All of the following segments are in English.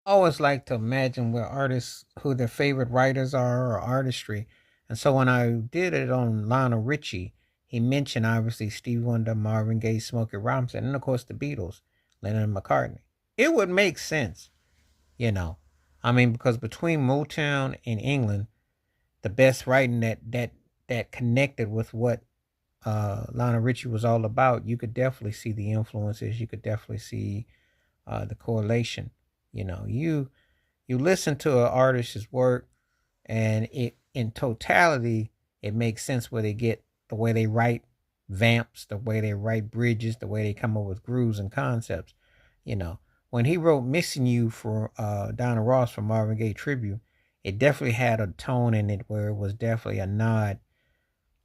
always like to imagine where artists, who their favorite writers are or artistry. And so when I did it on Lionel Richie, he mentioned obviously Stevie Wonder, Marvin Gaye, Smokey Robinson, and of course the Beatles, Lennon and McCartney. It would make sense, you know. I mean, because between Motown and England, the best writing that connected with what Lionel Richie was all about, you could definitely see the influences. You could definitely see the correlation. You listen to an artist's work, and it in totality it makes sense where they get the way they write vamps, the way they write bridges, the way they come up with grooves and concepts. You know, when he wrote "Missing You" for Donna Ross for Marvin Gaye tribute, it definitely had a tone in it where it was definitely a nod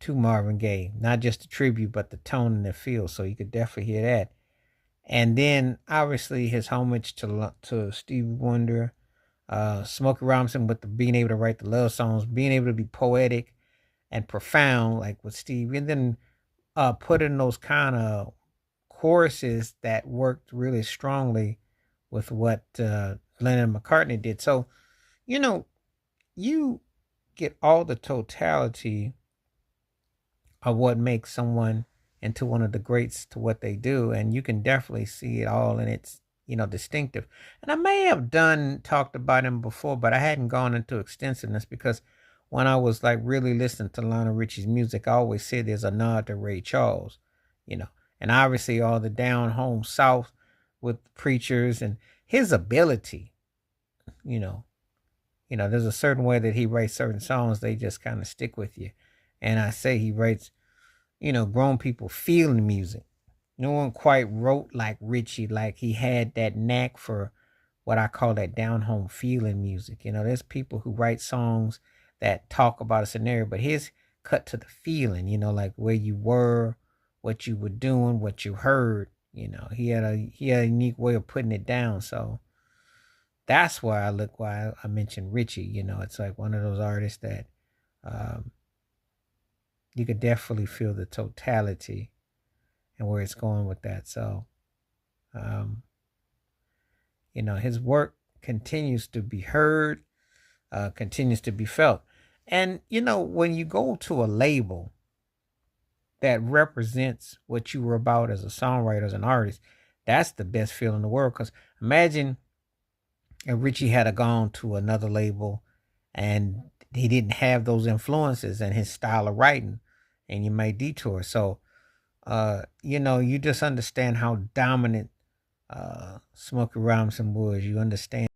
to Marvin Gaye, not just the tribute, but the tone and the feel. So you could definitely hear that. And then obviously his homage to Stevie Wonder, Smokey Robinson with the being able to write the love songs, being able to be poetic and profound like with Steve, and then put in those kind of choruses that worked really strongly with what Lennon and McCartney did. So you know you get all the totality of what makes someone into one of the greats to what they do, and you can definitely see it all in its distinctive. And I may have done talked about him before, but I hadn't gone into extensiveness because when I was like really listening to Lionel Richie's music, I always said there's a nod to Ray Charles, you know, and obviously all the down home South with preachers and his ability, you know, there's a certain way that he writes certain songs, they just kind of stick with you. And I say he writes, grown people feeling music. No one quite wrote like Richie, like he had that knack for what I call that down home feeling music. There's people who write songs that talk about a scenario, but his cut to the feeling, like where you were, what you were doing, what you heard. He had a unique way of putting it down. So that's why I mentioned Richie. It's like one of those artists that um, you could definitely feel the totality and where it's going with that. So, um, his work continues to be heard, continues to be felt. And, when you go to a label that represents what you were about as a songwriter, as an artist, that's the best feeling in the world. Because imagine if Richie had gone to another label and he didn't have those influences and his style of writing, and you may detour. So, you just understand how dominant Smokey Robinson was. You understand